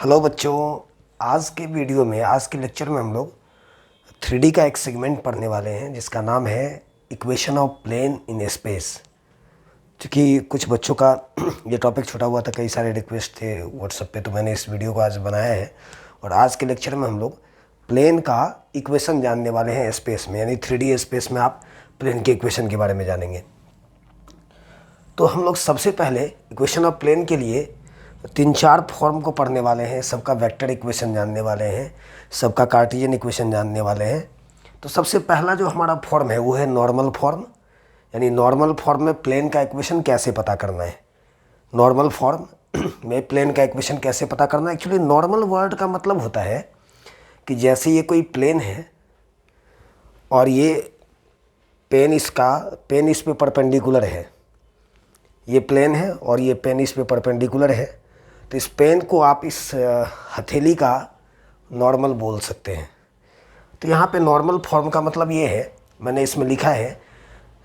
Hello बच्चों। आज के वीडियो में आज के लेक्चर में हम लोग 3D का एक सेगमेंट पढ़ने वाले हैं जिसका नाम है equation of plane in space. क्योंकि कुछ बच्चों का ये टॉपिक छूटा हुआ था, कई सारे रिक्वेस्ट थे व्हाट्सएप पे, तो मैंने इस वीडियो को आज बनाया है। और आज के लेक्चर में हम लोग प्लेन का इक्वेशन जानने वाले हैं स्पेस में, यानी 3D स्पेस में आप प्लेन के इक्वेशन के बारे में जानेंगे। तो हम लोग सबसे पहले इक्वेशन ऑफ प्लेन के लिए 3-4 फॉर्म को पढ़ने वाले हैं। सबका वेक्टर इक्वेशन जानने वाले हैं, सबका कार्टेशियन इक्वेशन जानने वाले हैं। तो सबसे पहला जो हमारा फॉर्म है वो है नॉर्मल फॉर्म, यानी नॉर्मल फॉर्म में प्लेन का इक्वेशन कैसे पता करना है। नॉर्मल फॉर्म में प्लेन का इक्वेशन कैसे पता करना है। एक्चुअली नॉर्मल वर्ड का मतलब होता है कि जैसे ये कोई प्लेन है और ये पेन इस पे परपेंडिकुलर है, ये प्लेन है और ये पेन इस पे परपेंडिकुलर है, तो इस पेन को आप इस हथेली का नॉर्मल बोल सकते हैं। तो यहाँ पे नॉर्मल फॉर्म का मतलब ये है, मैंने इसमें लिखा है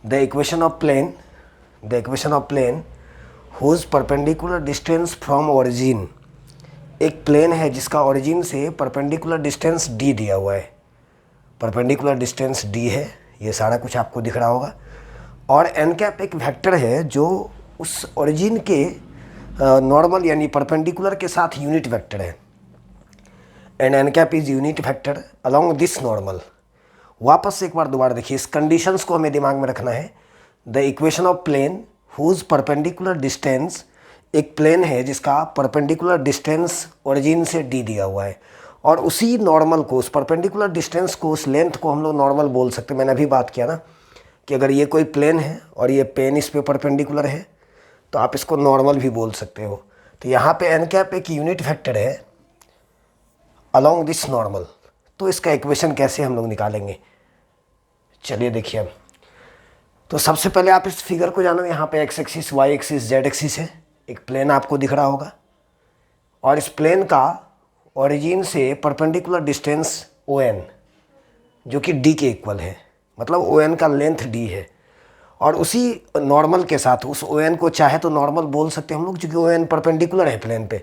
the equation of plane whose perpendicular distance from origin. एक प्लेन है जिसका ओरिजिन से परपेंडिकुलर डिस्टेंस डी दिया हुआ है, परपेंडिकुलर डिस्टेंस डी है, ये सारा कुछ आपको दिख रहा होगा। और एन कैप एक वेक्टर है जो उस ओरिजिन के नॉर्मल यानी परपेंडिकुलर के साथ यूनिट वेक्टर है, and N cap is unit vector along this normal. वापस एक बार दोबारा देखिए, इस कंडीशंस को हमें दिमाग में रखना है। The equation of plane whose perpendicular distance, एक प्लेन है जिसका परपेंडिकुलर डिस्टेंस ओरिजिन से डी दिया हुआ है, और उसी नॉर्मल को, उस परपेंडिकुलर डिस्टेंस को, उस लेंथ को हम लोग नॉर्मल बोल सकते हैं। मैंने अभी बात किया ना कि अगर ये कोई प्लेन है और ये पेन इस पे परपेंडिकुलर है तो आप इसको नॉर्मल भी बोल सकते हो। तो यहाँ पे एन कैप एक यूनिट वेक्टर है अलोंग दिस नॉर्मल। तो इसका इक्वेशन कैसे हम लोग निकालेंगे, चलिए देखिए। अब तो सबसे पहले आप इस फिगर को जानो, यहाँ पे X axis, Y axis, Z axis है, एक प्लेन आपको दिख रहा होगा, और इस प्लेन का ओरिजिन से परपेंडिकुलर डिस्टेंस ओ एन जो कि डी के इक्वल है, मतलब ओ एन का लेंथ डी है। और उसी नॉर्मल के साथ, उस ओ एन को चाहे तो नॉर्मल बोल सकते हैं हम लोग क्योंकि ओ एन परपेंडिकुलर है प्लेन पे,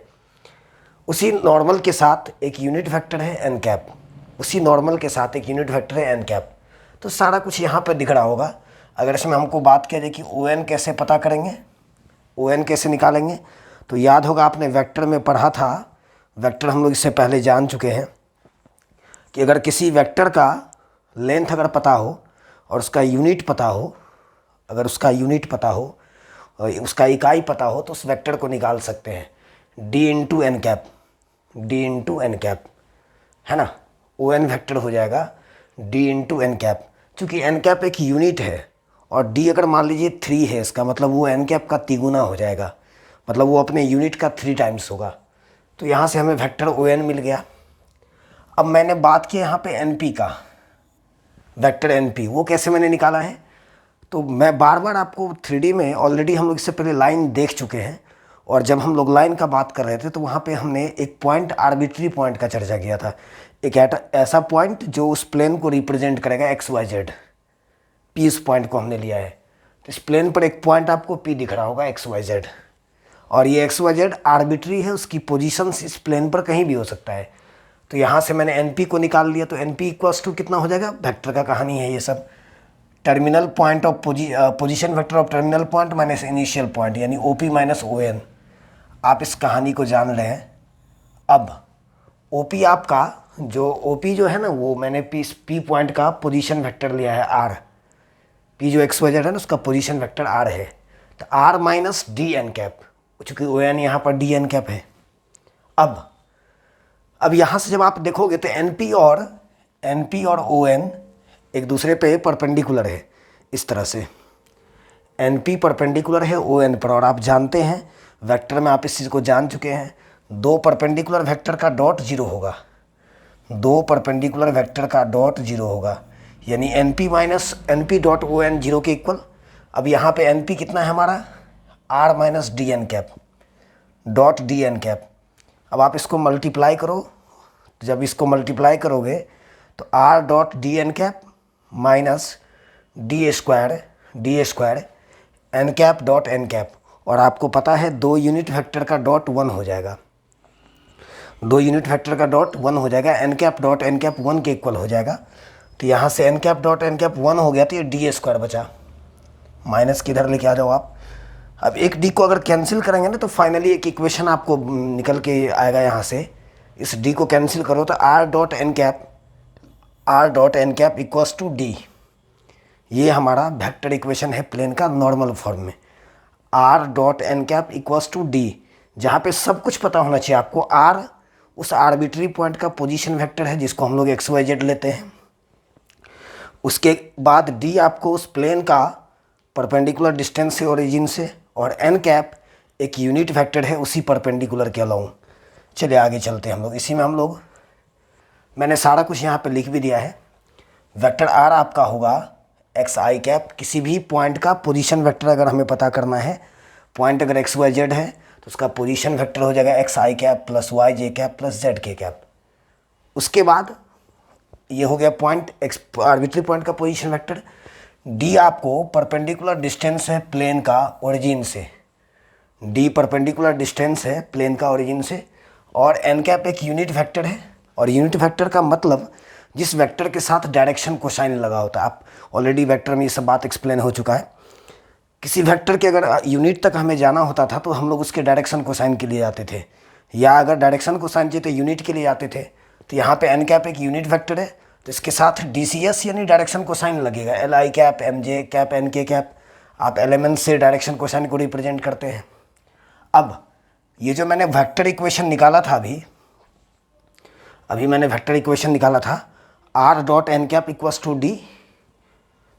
उसी नॉर्मल के साथ एक यूनिट वेक्टर है एन कैप, उसी नॉर्मल के साथ एक यूनिट वेक्टर है एन कैप। तो सारा कुछ यहाँ पे दिख रहा होगा। अगर इसमें हमको बात किया जाए कि ओ एन कैसे पता करेंगे, ओ एन कैसे निकालेंगे, तो याद होगा आपने वेक्टर में पढ़ा था, वेक्टर हम लोग इससे पहले जान चुके हैं कि अगर किसी वेक्टर का लेंथ अगर पता हो और उसका यूनिट पता हो, अगर उसका यूनिट पता हो और उसका इकाई पता हो, तो उस वेक्टर को निकाल सकते हैं D into N cap, D into N cap, है ना। ओ एन वेक्टर हो जाएगा डी इंटू एन कैप, चूँकि एन कैप एक यूनिट है और डी अगर मान लीजिए 3 है, इसका मतलब वो एन कैप का तिगुना हो जाएगा, मतलब वो अपने यूनिट का 3 टाइम्स होगा। तो यहाँ से हमें वेक्टर ओ एन मिल गया। अब मैंने बात की यहाँ पे एन पी का, वेक्टर एन पी, वो कैसे मैंने निकाला है। तो मैं बार बार आपको 3D में ऑलरेडी हम लोग इससे पहले लाइन देख चुके हैं, और जब हम लोग लाइन का बात कर रहे थे तो वहाँ पे हमने एक पॉइंट, आर्बिट्री पॉइंट का चर्चा किया था। एक ऐसा पॉइंट जो उस प्लेन को रिप्रेजेंट करेगा एक्स वाई जेड, पी, इस पॉइंट को हमने लिया है। तो इस प्लेन पर एक पॉइंट आपको पी दिख रहा होगा एक्स वाई जेड, और ये एक्स वाई जेड आर्बिट्री है, उसकी पोजीशंस इस प्लेन पर कहीं भी हो सकता है। तो यहाँ से मैंने एन पी को निकाल लिया, तो एन पी इक्वल्स टू कितना हो जाएगा, वेक्टर का कहानी है ये सब, terminal point of position vector of terminal point minus initial point, यानी O P minus O N. आप इस कहानी को जान रहे हैं। अब ओ पी आपका, जो ओ पी जो है ना, वो मैंने पी पॉइंट का पोजीशन वेक्टर लिया है आर, पी जो एक्स वाई जेड है ना उसका पोजीशन वेक्टर आर है, तो R minus D N cap, चूँकि ओ एन यहाँ पर डी एन कैप है। अब यहाँ से जब आप देखोगे तो एन पी और ओ एन एक दूसरे पे परपेंडिकुलर है, इस तरह से एन पी परपेंडिकुलर है ओ एन पर। और आप जानते हैं वेक्टर में, आप इस चीज़ को जान चुके हैं, दो परपेंडिकुलर वेक्टर का डॉट जीरो होगा, दो परपेंडिकुलर वेक्टर का डॉट जीरो होगा, यानी N P minus N P dot O N zero के इक्वल। अब यहाँ पे एन पी कितना है हमारा, R minus D N cap dot D N cap. अब आप इसको मल्टीप्लाई करो, तो जब इसको मल्टीप्लाई करोगे तो are dot D N cap minus D square N cap dot N cap, और आपको पता है दो यूनिट वेक्टर का डॉट 1 हो जाएगा। दो यूनिट वेक्टर का डॉट 1 हो जाएगा, n cap dot N cap 1 के इक्वल हो जाएगा। तो यहाँ से n cap dot N cap 1 हो गया, तो ये डी स्क्वायर बचा, माइनस किधर लेके आ जाओ आप। अब एक डी को अगर कैंसिल करेंगे ना तो फाइनली एक इक्वेशन आपको निकल के आएगा यहाँ से। इस डी को कैंसिल करो तो are dot N cap equals to d. ये हमारा वेक्टर इक्वेशन है प्लेन का नॉर्मल फॉर्म में, r dot N cap equals to d, जहाँ पे सब कुछ पता होना चाहिए आपको। आर उस आर्बिट्री पॉइंट का पोजीशन वेक्टर है जिसको हम लोग एक्स वाई जेड लेते हैं। उसके बाद डी आपको उस प्लेन का परपेंडिकुलर डिस्टेंस से ओरिजिन से, और एन कैप एक यूनिट वेक्टर है उसी परपेंडिकुलर के अलाउंग। चलिए आगे चलते हैं हम लोग। इसी में हम लोग, मैंने सारा कुछ यहाँ पे लिख भी दिया है। वेक्टर आर आपका होगा एक्स आई कैप, किसी भी पॉइंट का पोजीशन वेक्टर अगर हमें पता करना है, पॉइंट अगर एक्स वाई जेड है तो उसका पोजीशन वेक्टर हो जाएगा एक्स आई कैप प्लस वाई जे कैप प्लस जेड के कैप। उसके बाद ये हो गया पॉइंट एक्स आर्बिट्री पॉइंट का पोजीशन वेक्टर। डी आपको परपेंडिकुलर डिस्टेंस है प्लेन का ओरिजिन से, डी परपेंडिकुलर डिस्टेंस है प्लेन का ओरिजिन से, और एन कैप एक यूनिट वेक्टर है। और यूनिट वेक्टर का मतलब जिस वेक्टर के साथ डायरेक्शन कोसाइन लगा होता है। आप ऑलरेडी वेक्टर में ये सब बात एक्सप्लेन हो चुका है। किसी वेक्टर के अगर यूनिट तक हमें जाना होता था तो हम लोग उसके डायरेक्शन कोसाइन के लिए जाते थे, या अगर डायरेक्शन कोसाइन चाहिए तो यूनिट के लिए जाते थे। तो यहाँ पे एन कैप एक यूनिट वेक्टर है, तो इसके साथ डी सी एस यानी डायरेक्शन कोसाइन लगेगा, l i cap m j cap n k cap. आप एलिमेंट से डायरेक्शन कोसाइन को रिप्रेजेंट करते हैं। अब ये जो मैंने वेक्टर इक्वेशन निकाला था अभी मैंने वेक्टर इक्वेशन निकाला था r dot N cap equals to d.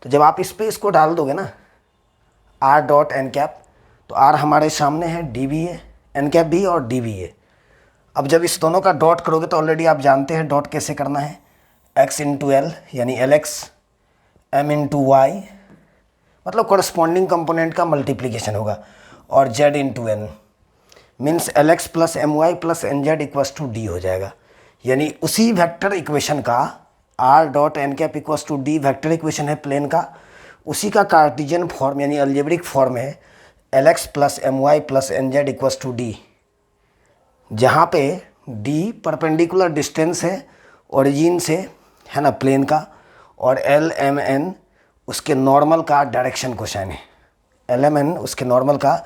तो जब आप इस पर इसको डाल दोगे ना आर डॉट एन कैप, तो आर हमारे सामने है, डी भी है, एन कैप भी और डी भी है। अब जब इस दोनों का डॉट करोगे तो ऑलरेडी आप जानते हैं डॉट कैसे करना है, एक्स इंटू एल यानी l x, m into y मतलब कोरस्पॉन्डिंग कंपोनेंट का मल्टीप्लीकेशन होगा, और z into n means l x plus m y plus n z equals to d हो जाएगा। यानी उसी वेक्टर इक्वेशन का r dot N cap equals to d vector equation है प्लेन का, उसी का कार्टेशियन फॉर्म यानी अलजेब्रिक फॉर्म है l x plus m y plus n z equals to d, जहाँ पे डी परपेंडिकुलर डिस्टेंस है ओरिजिन से, है ना, प्लेन का, और एल एम एन उसके नॉर्मल का डायरेक्शन कोसाइन है, एल एम एन उसके नॉर्मल का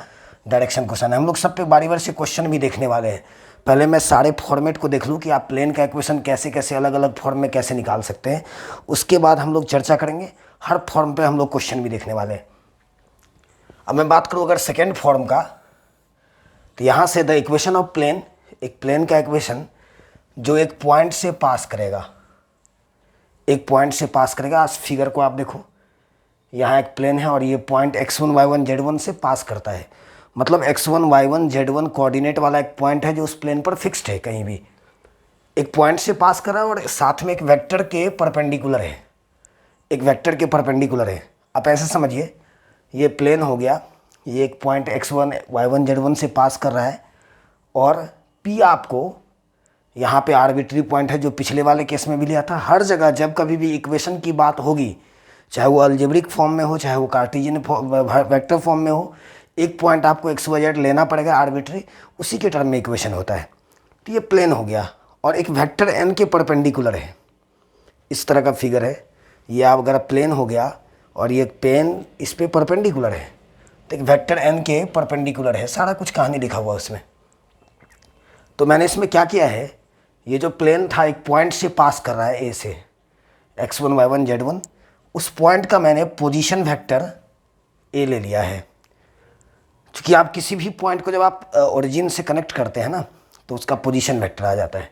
डायरेक्शन कोसाइन है। हम लोग सब पे बारी बारी से क्वेश्चन भी देखने वाले हैं। पहले मैं सारे फॉर्मेट को देख लूँ कि आप प्लेन का इक्वेशन कैसे कैसे अलग अलग फॉर्म में कैसे निकाल सकते हैं, उसके बाद हम लोग चर्चा करेंगे। हर फॉर्म पे हम लोग क्वेश्चन भी देखने वाले हैं। अब मैं बात करूँ अगर सेकेंड फॉर्म का, तो यहाँ से द इक्वेशन ऑफ प्लेन, एक प्लेन का इक्वेशन जो एक पॉइंट से पास करेगा, एक पॉइंट से पास करेगा। आज फिगर को आप देखो, यहाँ एक प्लेन है और ये पॉइंट x1 y1 z1 से पास करता है। मतलब x1 y1 z1 कोऑर्डिनेट वाला एक पॉइंट है जो उस प्लेन पर फिक्स्ड है, कहीं भी एक पॉइंट से पास कर रहा है और साथ में एक वेक्टर के परपेंडिकुलर है, एक वेक्टर के परपेंडिकुलर है। आप ऐसे समझिए, ये प्लेन हो गया, ये एक पॉइंट x1 y1 z1 से पास कर रहा है, और P आपको यहाँ पे आर्बिट्री पॉइंट है जो पिछले वाले केस में भी लिया था। हर जगह जब कभी भी इक्वेशन की बात होगी, चाहे वो अलजेब्रिक फॉर्म में हो चाहे वो कार्टेशियन वेक्टर फॉर्म में हो, एक पॉइंट आपको एक्स वाई जेड लेना पड़ेगा आर्बिट्री, उसी के टर्म में इक्वेशन होता है। तो ये प्लेन हो गया और एक वेक्टर एन के परपेंडिकुलर है, इस तरह का फिगर है। ये आप अगर प्लेन हो गया और ये पेन इस पर परपेंडिकुलर है, तो एक वेक्टर एन के परपेंडिकुलर है। सारा कुछ कहानी लिखा हुआ उसमें। तो मैंने इसमें क्या किया है, ये जो प्लेन था एक पॉइंट से पास कर रहा है ए से, x1 y1 z1, उस पॉइंट का मैंने पोजीशन वेक्टर ए ले लिया है। क्योंकि आप किसी भी पॉइंट को जब आप ओरिजिन से कनेक्ट करते हैं ना, तो उसका पोजीशन वेक्टर आ जाता है।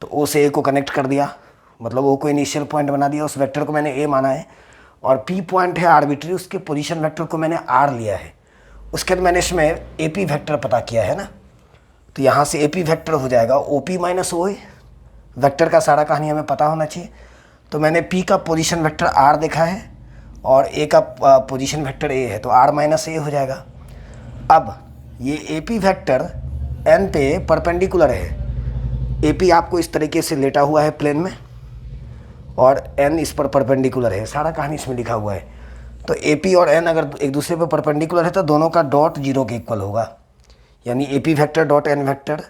तो ओ से ए को कनेक्ट कर दिया, मतलब ओ को इनिशियल पॉइंट बना दिया, उस वेक्टर को मैंने ए माना है। और पी पॉइंट है आर्बिट्री, उसके पोजीशन वेक्टर को मैंने आर लिया है। उसके बाद मैंने इसमें ए पी वेक्टर पता किया है ना, तो यहाँ से ए पी वेक्टर हो जाएगा ओ पी माइनस ओ ए। वेक्टर का सारा कहानी हमें पता होना चाहिए। तो मैंने पी का पोजीशन वेक्टर आर देखा है और ए का पोजीशन वेक्टर ए है, तो आर माइनस ए हो जाएगा। अब ये ए पी वेक्टर एन पे परपेंडिकुलर है। ए पी आपको इस तरीके से लेटा हुआ है प्लेन में और एन इस पर परपेंडिकुलर है। सारा कहानी इसमें लिखा हुआ है। तो ए पी और एन अगर एक दूसरे पर परपेंडिकुलर है तो दोनों का डॉट जीरो के इक्वल होगा, यानी A P vector dot n vector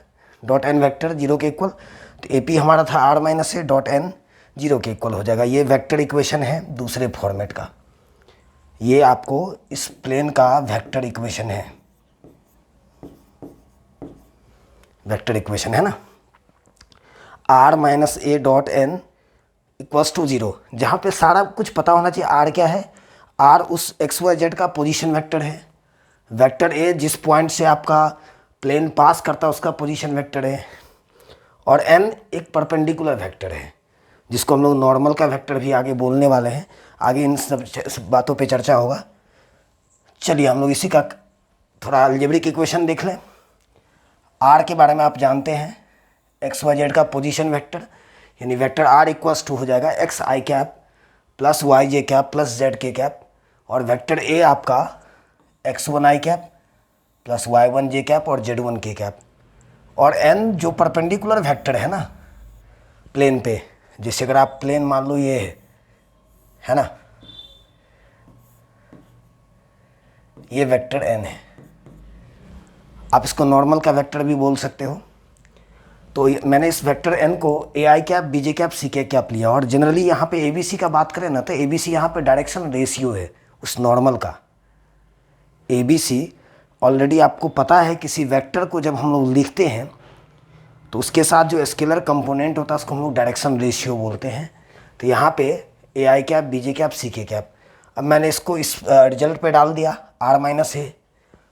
dot n vector zero के इक्वल, तो ए पी हमारा था r minus a dot n zero के इक्वल हो जाएगा। ये वेक्टर इक्वेशन है दूसरे फॉर्मेट का, ये आपको इस प्लेन का वेक्टर इक्वेशन है, वेक्टर इक्वेशन है ना, r minus a dot n equals to zero, जहाँ पे सारा कुछ पता होना चाहिए। आर क्या है, आर उस एक्स वाई जेड का पोजीशन वेक्टर है, वेक्टर ए जिस पॉइंट से आपका प्लेन पास करता है उसका पोजीशन वेक्टर है, और एन एक परपेंडिकुलर वेक्टर है जिसको हम लोग नॉर्मल का वेक्टर भी आगे बोलने वाले हैं, आगे इन सब बातों पे चर्चा होगा। चलिए हम लोग इसी का थोड़ा अलजेब्रिक इक्वेशन देख लें। आर के बारे में आप जानते हैं, एक्स वाई जेड का पोजीशन वेक्टर, यानी वेक्टर आर इक्वल्स टू हो जाएगा एक्स आई कैप प्लस वाई जे कैप प्लस जेड के कैप, और वेक्टर ए आपका x one i cap plus y one j cap और जेड वन के कैप, और N जो परपेंडिकुलर वेक्टर है ना प्लेन पे, जैसे अगर आप प्लेन मान लो ये है ना, ये वेक्टर एन है, आप इसको नॉर्मल का वेक्टर भी बोल सकते हो। तो मैंने इस वेक्टर एन को A I cap B J cap C K cap लिया, और जनरली यहाँ पे ए बी सी का बात करें ना तो ए बी सी यहाँ पे डायरेक्शन रेशियो है उस नॉर्मल का। ए बी सी ऑलरेडी आपको पता है, किसी वेक्टर को जब हम लोग लिखते हैं तो उसके साथ जो स्केलर कंपोनेंट होता है उसको हम लोग डायरेक्शन रेशियो बोलते हैं। तो यहाँ पे A I cap B J cap C K cap, अब मैंने इसको इस रिजल्ट पे डाल दिया आर माइनस ए,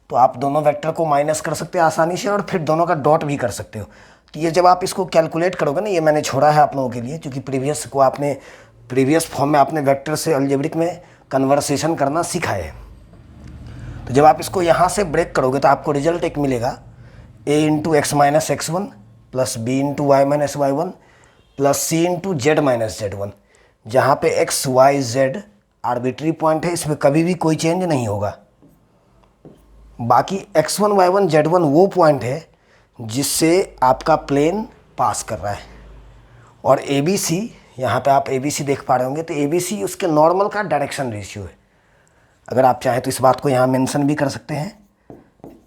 तो आप दोनों वेक्टर को माइनस कर सकते हैं आसानी से, और फिर दोनों का डॉट भी कर सकते हो। तो ये जब आप इसको कैलकुलेट करोगे ना, ये मैंने छोड़ा है आप लोगों के लिए क्योंकि प्रीवियस फॉर्म में आपने वेक्टर से अलजेब्रिक में कन्वर्सेशन करना सीखा है। तो जब आप इसको यहाँ से ब्रेक करोगे तो आपको रिजल्ट एक मिलेगा, A into X minus x one plus B into Y minus Y one plus C into Z minus Z one, जहाँ पे X Y Z arbitrary point है, इसमें कभी भी कोई चेंज नहीं होगा। बाकी x1 y1 z1 वो पॉइंट है जिससे आपका प्लेन पास कर रहा है, और ए बी सी, यहाँ पे आप ए बी सी देख पा रहे होंगे, तो ए बी सी उसके नॉर्मल का डायरेक्शन रेशियो है। अगर आप चाहें तो इस बात को यहाँ मेंशन भी कर सकते हैं,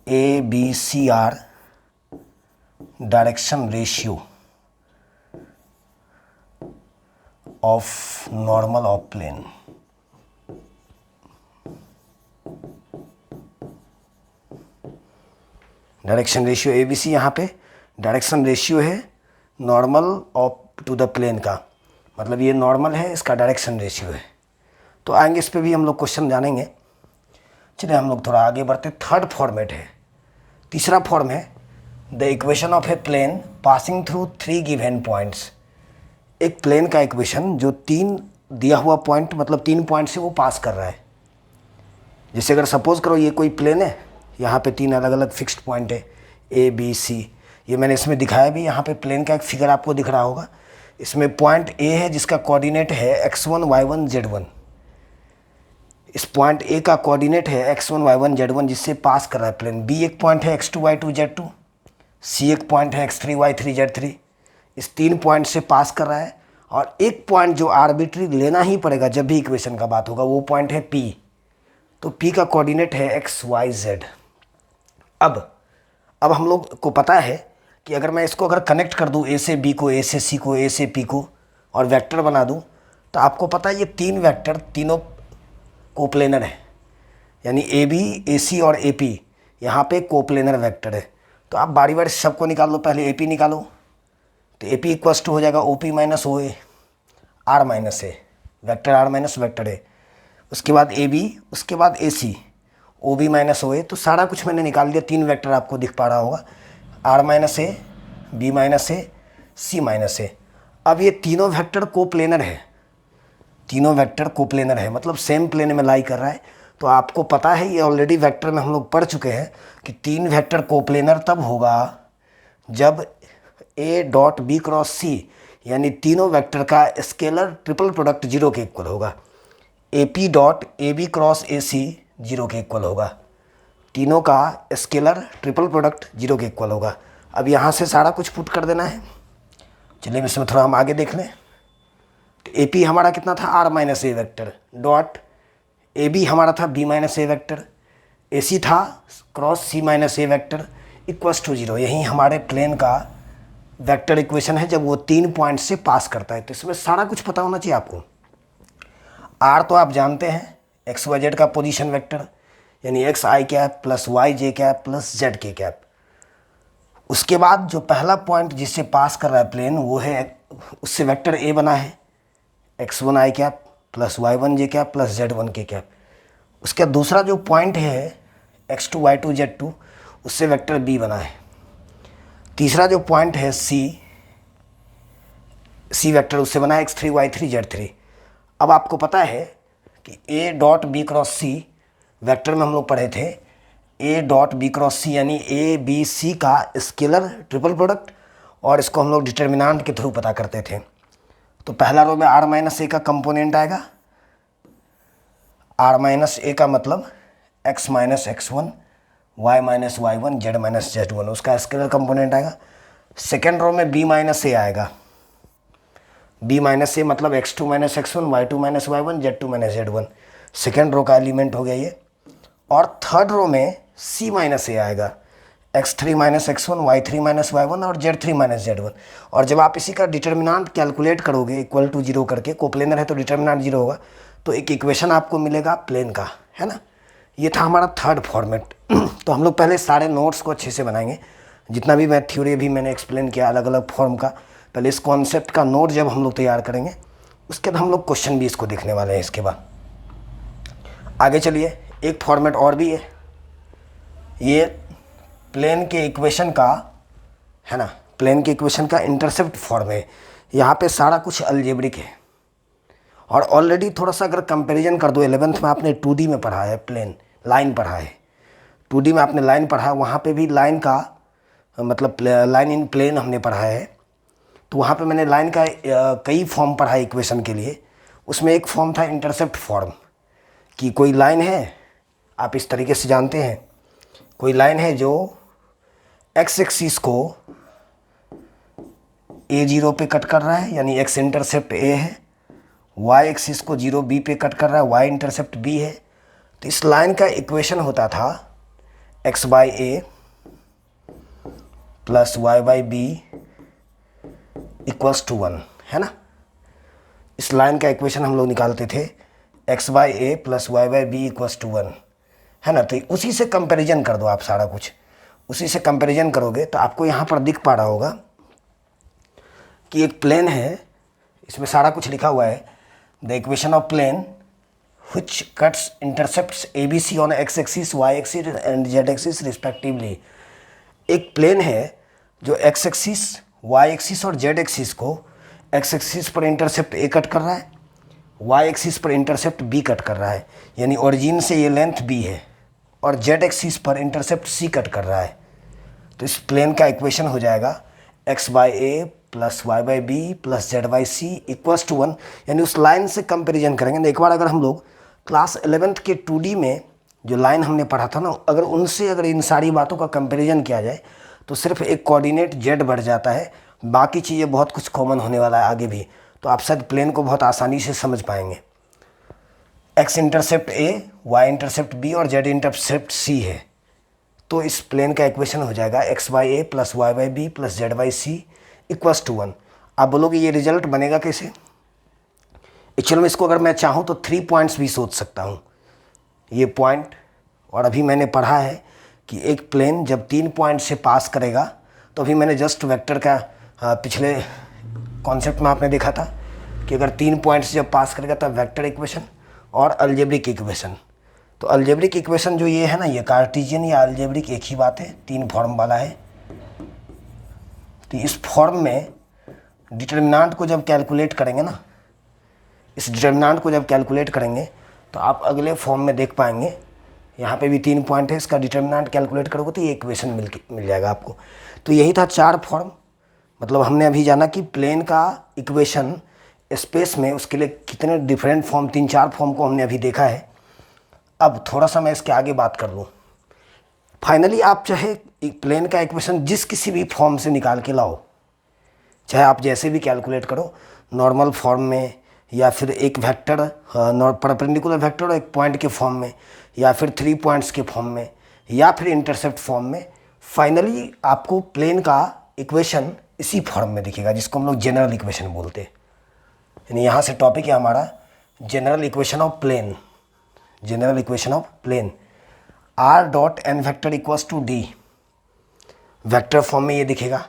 a b c are direction ratio of normal of plane. Direction ratio a b c, यहाँ पे डायरेक्शन रेशियो है normal of to the plane का, मतलब ये नॉर्मल है, इसका डायरेक्शन रेशियो है। तो आएंगे इस पे भी हम लोग क्वेश्चन जानेंगे। चलिए हम लोग थोड़ा आगे बढ़ते। थर्ड फॉर्मेट है, तीसरा फॉर्म है the equation of a plane passing through three given points. एक प्लेन का इक्वेशन जो तीन दिया हुआ पॉइंट, मतलब तीन पॉइंट से वो पास कर रहा है। जैसे अगर सपोज करो ये कोई प्लेन है, यहाँ पे तीन अलग अलग फिक्स्ड पॉइंट है ए बी सी, ये मैंने इसमें दिखाया भी, यहाँ पे प्लेन का एक फिगर आपको दिख रहा होगा। इसमें पॉइंट ए है जिसका कोऑर्डिनेट है x1 y1 z1, इस पॉइंट ए का कोऑर्डिनेट है x1 y1 z1 जिससे पास कर रहा है प्लेन। बी एक पॉइंट है x2 y2 z2, सी एक पॉइंट है x3 y3 z3, इस तीन पॉइंट से पास कर रहा है। और एक पॉइंट जो आर्बिट्री लेना ही पड़ेगा जब भी इक्वेशन का बात होगा, वो पॉइंट है P, तो P का कोऑर्डिनेट है x y z। अब हम लोग को पता है कि अगर मैं इसको अगर कनेक्ट कर दूं, ए से बी को, ए से सी को, ए से पी को, और वेक्टर बना दूं, तो आपको पता है ये तीन वेक्टर तीनों कोप्लेनर है, यानी ए बी, ए सी और ए पी यहाँ पे कोप्लेनर वेक्टर है। तो आप बारी बारी सबको निकाल लो, पहले ए पी निकालो, तो ए पी इक्वल्स टू हो जाएगा O P minus O A r minus a, vector r minus vector a, उसके बाद ए बी, उसके बाद ए सी ओ बी माइनस ओ ए। तो सारा कुछ मैंने निकाल दिया, तीन वेक्टर आपको दिख पा रहा होगा, R minus A, B minus A, C minus A. अब ये तीनों वेक्टर कोप्लेनर है, तीनों वेक्टर कोप्लेनर है, मतलब सेम प्लेन में लाई कर रहा है। तो आपको पता है, ये ऑलरेडी वेक्टर में हम लोग पढ़ चुके हैं कि तीन वेक्टर कोप्लेनर तब होगा जब a dot b cross c, यानी तीनों वेक्टर का स्केलर ट्रिपल प्रोडक्ट जीरो के इक्वल होगा। A P dot A B cross A C zero के इक्वल होगा, तीनों का स्केलर ट्रिपल प्रोडक्ट जीरो के इक्वल होगा। अब यहाँ से सारा कुछ पुट कर देना है। चलिए इसमें थोड़ा हम आगे देख लें। तो ए पी हमारा कितना था, r minus a vector, dot A B हमारा था b minus a vector, A C था cross c minus a vector, equals to zero. यही हमारे प्लेन का वेक्टर इक्वेशन है जब वो 3 पॉइंट से पास करता है। तो इसमें सारा कुछ पता होना चाहिए आपको। आर तो आप जानते हैं, एक्स वाई जेड का पोजीशन वेक्टर, यानी एक्स आई कैप प्लस वाई जे कैप प्लस जेड के कैप। उसके बाद जो पहला पॉइंट जिससे पास कर रहा है प्लेन, वो है, उससे वेक्टर ए बना है x one i cap plus y one j cap plus z one k cap. उसका दूसरा जो पॉइंट है x two y two z two, उससे वेक्टर बी बना है। तीसरा जो पॉइंट है सी वेक्टर, उससे बना है x three y three z three. अब आपको पता है कि a dot b cross c vector में हम लोग पढ़े थे, a dot b cross c यानी ए बी सी का स्केलर ट्रिपल प्रोडक्ट, और इसको हम लोग डिटर्मिनेंट के थ्रू पता करते थे। तो पहला रो में आर माइनस ए का कंपोनेंट आएगा। आर माइनस ए का मतलब x minus x one, y minus Y one, z minus Z one, उसका स्केलर कंपोनेंट आएगा। सेकेंड रो में बी माइनस ए आएगा। बी माइनस ए मतलब x two minus x one, y two minus Y one, z two minus Z one, second row का element हो गया ये। और थर्ड रो में सी माइनस ए आएगा, X three minus x one, Y three minus Y one और Z three minus Z one. और जब आप इसी का डिटर्मिनेंट कैलकुलेट करोगे इक्वल टू जीरो करके, कोप्लेनर है तो डिटर्मिनेंट जीरो होगा, तो एक इक्वेशन आपको मिलेगा प्लेन का, है ना। ये था हमारा थर्ड फॉर्मेट। तो हम लोग पहले सारे नोट्स को अच्छे से बनाएंगे, जितना भी मैं थ्योरी भी मैंने एक्सप्लेन किया अलग अलग फॉर्म का, पहले इस कॉन्सेप्ट का नोट जब हम लोग तैयार करेंगे, उसके बाद हम लोग क्वेश्चन भी इसको देखने वाले हैं। इसके बाद आगे चलिए, एक फॉर्मेट और भी है, ये प्लेन के इक्वेशन का, है ना, प्लेन के इक्वेशन का इंटरसेप्ट फॉर्म है। यहाँ पे सारा कुछ अलजेब्रिक है, और ऑलरेडी थोड़ा सा अगर कंपैरिजन कर दो, 11th में आपने 2D में पढ़ा है, प्लेन लाइन पढ़ा है, 2D में आपने लाइन पढ़ा है, वहाँ पे भी लाइन का मतलब लाइन इन प्लेन हमने पढ़ा है। तो वहाँ पे मैंने लाइन का कई फॉर्म पढ़ा है इक्वेशन के लिए। उसमें एक फॉर्म था इंटरसेप्ट फॉर्म, कि कोई लाइन है, आप इस तरीके से जानते हैं, कोई लाइन है जो एक्स एक्सिस को A0 पे कट कर रहा है, यानी एक्स इंटरसेप्ट A है, वाई एक्सिस को 0 B पे कट कर रहा है, वाई इंटरसेप्ट B है। तो इस लाइन का इक्वेशन होता था x by a plus y by b equals to 1, है ना। इस लाइन का इक्वेशन हम लोग निकालते थे x by a plus y by b equals to 1, है ना। तो उसी से कंपैरिजन कर दो आप, सारा कुछ उसी से कंपैरिजन करोगे तो आपको यहाँ पर दिख पा रहा होगा कि एक प्लेन है, इसमें सारा कुछ लिखा हुआ है, the equation of plane which cuts intercepts ABC on x axis, y axis and z axis respectively। एक प्लेन है जो x एक्सिस, y एक्सिस और z एक्सिस को x एक्सिस पर इंटरसेप्ट a कट कर रहा है, y एक्सिस पर इंटरसेप्ट b कट कर रहा है, यानी ओरिजिन से ये लेंथ b है, और z एक्सिस पर इंटरसेप्ट c कट कर रहा है। तो इस प्लेन का इक्वेशन हो जाएगा x by a plus y by b plus z by c equals to 1, यानी उस लाइन से कंपेरिजन करेंगे। एक बार अगर हम लोग क्लास 11th के 2D में जो लाइन हमने पढ़ा था ना, अगर उनसे अगर इन सारी बातों का कंपैरिजन किया जाए तो सिर्फ एक कोऑर्डिनेट जेड बढ़ जाता है, बाकी चीज़ें बहुत कुछ कॉमन होने वाला है आगे भी। तो आप शायद प्लेन को बहुत आसानी से समझ पाएंगे। X intercept a, y intercept b और जेड इंटरसेप्ट सी है। तो इस प्लेन का इक्वेशन हो जाएगा x by a plus y by b plus z by c equals to 1। आप बोलोगे ये रिजल्ट बनेगा कैसे? एक्चुअल में इसको अगर मैं चाहूँ तो 3 पॉइंट्स भी सोच सकता हूँ, ये पॉइंट। और अभी मैंने पढ़ा है कि एक प्लेन जब 3 पॉइंट से पास करेगा, तो अभी मैंने जस्ट वेक्टर का पिछले कॉन्सेप्ट में आपने देखा था कि अगर 3 पॉइंट्स जब पास करेगा तब वेक्टर इक्वेशन और अलजेब्रिक इक्वेशन। तो अलजेब्रिक इक्वेशन जो ये है ना, ये कार्टेशियन या अलजेब्रिक एक ही बात है, 3 फॉर्म वाला है। तो इस फॉर्म में डिटर्मिनेंट को जब कैलकुलेट करेंगे ना, इस डिटर्मिनेंट को जब कैलकुलेट करेंगे तो आप अगले फॉर्म में देख पाएंगे, यहाँ पे भी 3 पॉइंट है, इसका डिटर्मिनेंट कैलकुलेट करोगे तो ये इक्वेशन मिल जाएगा आपको। तो यही था 4 फॉर्म। मतलब हमने अभी जाना कि प्लेन का इक्वेशन स्पेस में उसके लिए कितने डिफरेंट फॉर्म, 3-4 फॉर्म को हमने अभी देखा है। अब थोड़ा सा मैं इसके आगे बात कर लूँ। फाइनली आप चाहे प्लेन का इक्वेशन जिस किसी भी फॉर्म से निकाल के लाओ, चाहे आप जैसे भी कैलकुलेट करो, नॉर्मल फॉर्म में या फिर एक वेक्टर परपेंडिकुलर वेक्टर और एक पॉइंट के फॉर्म में, या फिर 3 पॉइंट्स के फॉर्म में, या फिर इंटरसेप्ट फॉर्म में, फाइनली आपको प्लेन का इक्वेशन इसी फॉर्म में दिखेगा, जिसको हम लोग जनरल इक्वेशन बोलते हैं। यानी यहाँ से टॉपिक है हमारा general equation of plane. General equation of plane r dot n vector equals to d, vector form में ये दिखेगा।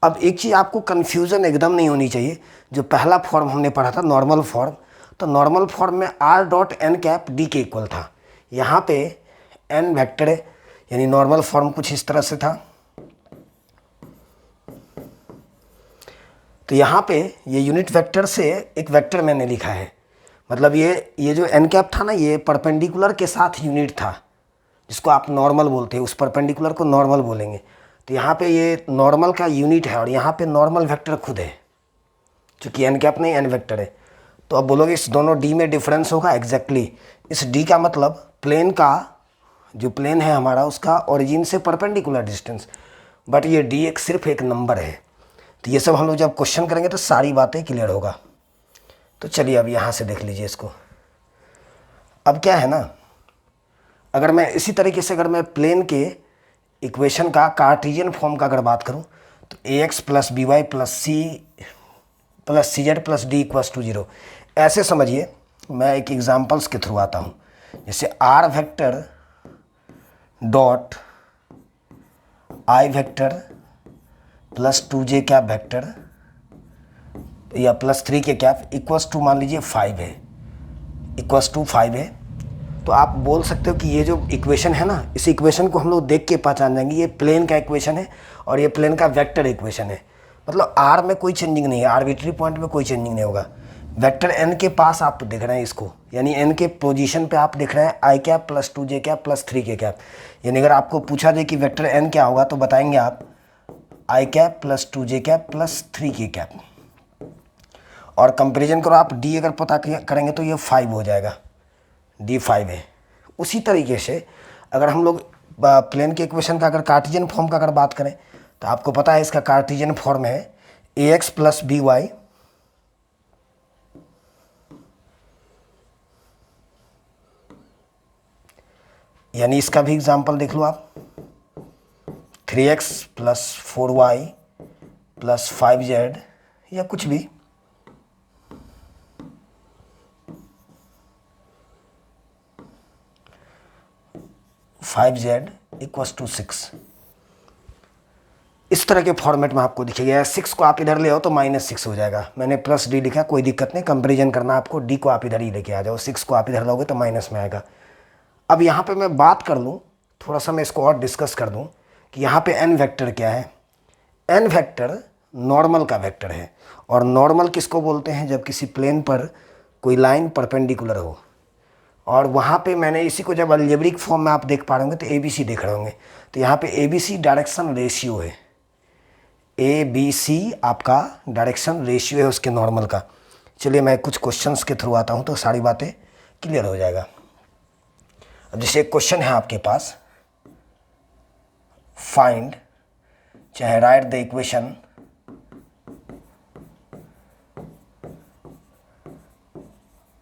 अब एक चीज़ आपको कन्फ्यूज़न एकदम नहीं होनी चाहिए, जो पहला फॉर्म हमने पढ़ा था नॉर्मल फॉर्म, तो नॉर्मल फॉर्म में r dot N cap d के इक्वल था। यहाँ पे एन वेक्टर है, यानी नॉर्मल फॉर्म कुछ इस तरह से था। तो यहाँ पे ये यूनिट वेक्टर से एक वेक्टर मैंने लिखा है, मतलब ये जो एन कैप था ना, ये परपेंडिकुलर के साथ यूनिट था, जिसको आप नॉर्मल बोलते हैं, उस परपेंडिकुलर को नॉर्मल बोलेंगे। तो यहाँ पे ये नॉर्मल का यूनिट है और यहाँ पे नॉर्मल वेक्टर खुद है, चूँकि एन कैप नहीं एन वेक्टर है। तो अब बोलोगे इस दोनों डी में डिफरेंस होगा। एग्जैक्टली इस डी का मतलब प्लेन का, जो प्लेन है हमारा, उसका ओरिजिन से परपेंडिकुलर डिस्टेंस, बट ये डी एक सिर्फ एक नंबर है। तो ये सब हम लोग जब क्वेश्चन करेंगे तो सारी बातें क्लियर होगा। तो चलिए अब यहाँ से देख लीजिए इसको। अब क्या है ना, अगर मैं इसी तरीके से अगर मैं प्लेन के इक्वेशन का कार्टेशियन फॉर्म का अगर बात करूँ, तो A X plus B Y plus C Z plus D equals to 0, ऐसे समझिए। मैं एक एग्जांपल्स के थ्रू आता हूँ, जैसे R vector dot I vector plus 2j cap vector या plus 3k cap equals to मान लीजिए 5 है, इक्वल्स टू 5 है। तो आप बोल सकते हो कि ये जो इक्वेशन है ना, इस इक्वेशन को हम लोग देख के पहचान जाएंगे ये प्लेन का इक्वेशन है और ये प्लेन का वेक्टर इक्वेशन है। मतलब आर में कोई चेंजिंग नहीं है, आर्बिट्री पॉइंट में कोई चेंजिंग नहीं होगा। वेक्टर एन के पास आप देख रहे हैं इसको, यानी एन के पोजीशन पे आप देख रहे हैं I cap plus 2j cap plus 3k cap. यानी अगर आपको पूछा जाए कि वेक्टर एन क्या होगा, तो बताएंगे आप I cap plus 2j cap plus 3k cap. और कंपेरिजन करो आप, डी अगर पता करेंगे तो ये 5 हो जाएगा, डी 5 है। उसी तरीके से अगर हम लोग प्लेन के इक्वेशन का अगर कार्टेशियन फॉर्म का अगर बात करें, तो आपको पता है इसका कार्टेशियन फॉर्म है ए एक्स प्लस बी वाई यानी इसका भी एग्जाम्पल देख लो आप, 3x plus 4y plus 5z या कुछ भी, z इक्वल्स टू 6। इस तरह के फॉर्मेट में आपको दिखेगा। 6 को आप इधर ले आओ तो -6 हो जाएगा, मैंने प्लस डी लिखा, कोई दिक्कत नहीं, कंपेरिजन करना आपको, डी को आप इधर ही लेके आ जाओ, 6 को आप इधर लाओगे तो माइनस में आएगा। अब यहाँ पे मैं बात कर लूँ, थोड़ा सा मैं इसको और डिस्कस कर दूँ कि यहाँ पे एन वेक्टर क्या है। एन वेक्टर नॉर्मल का वेक्टर है, और नॉर्मल किसको बोलते हैं, जब किसी प्लेन पर कोई लाइन परपेंडिकुलर हो। और वहाँ पे मैंने इसी को जब अलजेब्रिक फॉर्म में आप देख पा रहे होंगे तो ABC देख रहे होंगे, तो यहाँ पे ABC डायरेक्शन रेशियो है, ABC आपका डायरेक्शन रेशियो है उसके नॉर्मल का। चलिए मैं कुछ क्वेश्चंस के थ्रू आता हूँ तो सारी बातें क्लियर हो जाएगा। अब जैसे एक क्वेश्चन है आपके पास, फाइंड, चाहे write the equation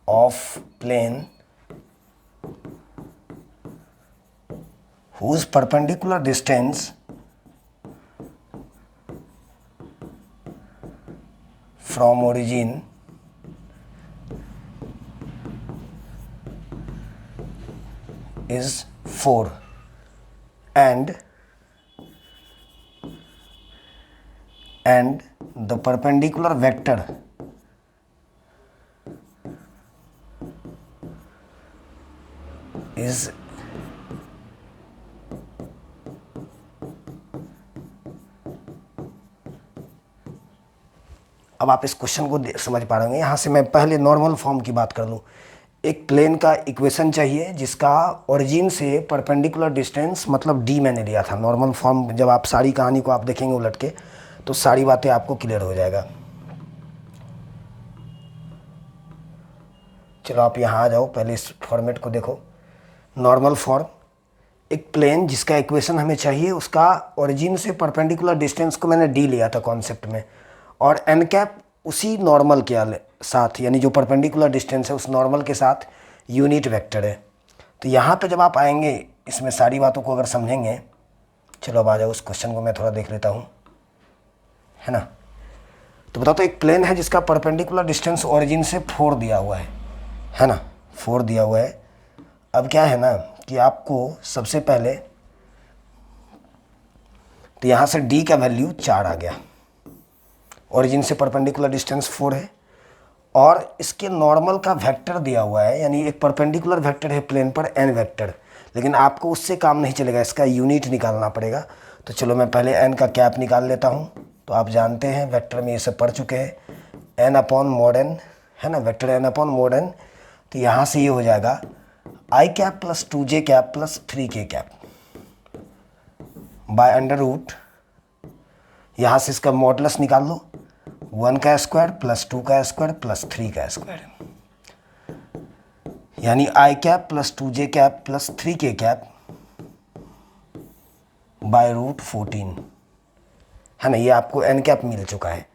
of plane whose perpendicular distance from origin is 4 and the perpendicular vector is अब आप इस क्वेश्चन को समझ पा रहे होंगे। यहाँ से मैं पहले नॉर्मल फॉर्म की बात कर लूँ। एक प्लेन का इक्वेशन चाहिए जिसका ओरिजिन से परपेंडिकुलर डिस्टेंस, मतलब डी मैंने लिया था। नॉर्मल फॉर्म जब आप सारी कहानी को आप देखेंगे उलट के, तो सारी बातें आपको क्लियर हो जाएगा। चलो आप यहाँ आ जाओ, पहले इस फॉर्मेट को देखो। नॉर्मल फॉर्म, एक प्लेन जिसका इक्वेशन हमें चाहिए, उसका ओरिजिन से परपेंडिकुलर डिस्टेंस को मैंने डी लिया था कॉन्सेप्ट में, और एन कैप उसी नॉर्मल के साथ, यानी जो परपेंडिकुलर डिस्टेंस है उस नॉर्मल के साथ यूनिट वेक्टर है। तो यहाँ पे जब आप आएंगे, इसमें सारी बातों को अगर समझेंगे, चलो अब आ जाओ, उस क्वेश्चन को मैं थोड़ा देख लेता हूँ, है ना। तो बताओ, तो एक प्लेन है जिसका परपेंडिकुलर डिस्टेंस ओरिजिन से 4 दिया हुआ है ना, 4 दिया हुआ है। अब क्या है ना कि आपको सबसे पहले तो यहाँ से d का वैल्यू 4 आ गया, ओरिजिन से परपेंडिकुलर डिस्टेंस 4 है, और इसके नॉर्मल का वेक्टर दिया हुआ है, यानी एक परपेंडिकुलर वेक्टर है प्लेन पर n वेक्टर, लेकिन आपको उससे काम नहीं चलेगा, इसका यूनिट निकालना पड़ेगा। तो चलो मैं पहले n का कैप निकाल लेता हूँ। तो आप जानते हैं वेक्टर में ये सब पढ़ चुके हैं, n अपॉन मॉड n, है ना, vector n upon mod n। तो यहाँ से ये हो जाएगा i cap plus 2j cap plus 3k cap by under root, यहाँ से इसका मॉडुलस निकाल लो, 1 का स्क्वायर प्लस 2 का स्क्वायर प्लस 3 का स्क्वायर, यानी i cap plus 2j cap plus 3k cap by root 14, है ना। ये आपको n कैप मिल चुका है।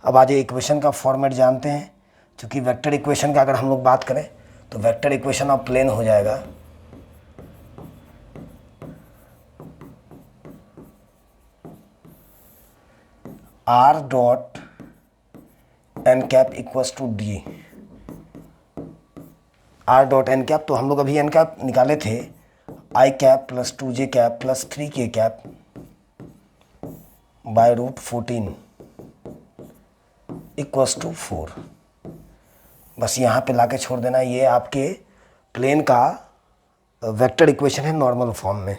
अब आज इक्वेशन का फॉर्मेट जानते हैं, क्योंकि वेक्टर इक्वेशन का अगर हम लोग बात करें तो वेक्टर इक्वेशन ऑफ प्लेन हो जाएगा r dot N cap equals to d, r dot N cap. तो हम लोग अभी एन कैप निकाले थे, i cap plus 2j cap plus 3k cap by root 14 equals to 4। बस यहाँ पे लाके छोड़ देना। ये आपके प्लेन का वेक्टर इक्वेशन है नॉर्मल फॉर्म में,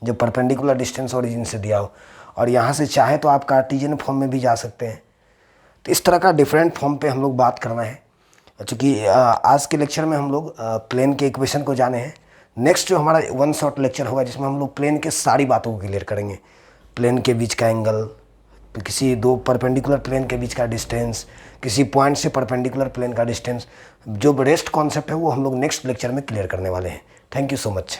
जो परपेंडिकुलर डिस्टेंस ओरिजिन से दिया हो, और यहाँ से चाहे तो आप कार्टेशियन फॉर्म में भी जा सकते हैं। तो इस तरह का डिफरेंट फॉर्म पे हम लोग बात करना है, क्योंकि आज के लेक्चर में हम लोग प्लेन के इक्वेशन को जाने हैं। नेक्स्ट जो हमारा 1 शॉट लेक्चर होगा जिसमें हम लोग प्लेन के सारी बातों को क्लियर करेंगे, प्लेन के बीच का एंगल, किसी दो परपेंडिकुलर प्लेन के बीच का डिस्टेंस, किसी पॉइंट से परपेंडिकुलर प्लेन का डिस्टेंस, जो रेस्ट कॉन्सेप्ट है वो हम लोग नेक्स्ट लेक्चर में क्लियर करने वाले हैं। Thank you so much.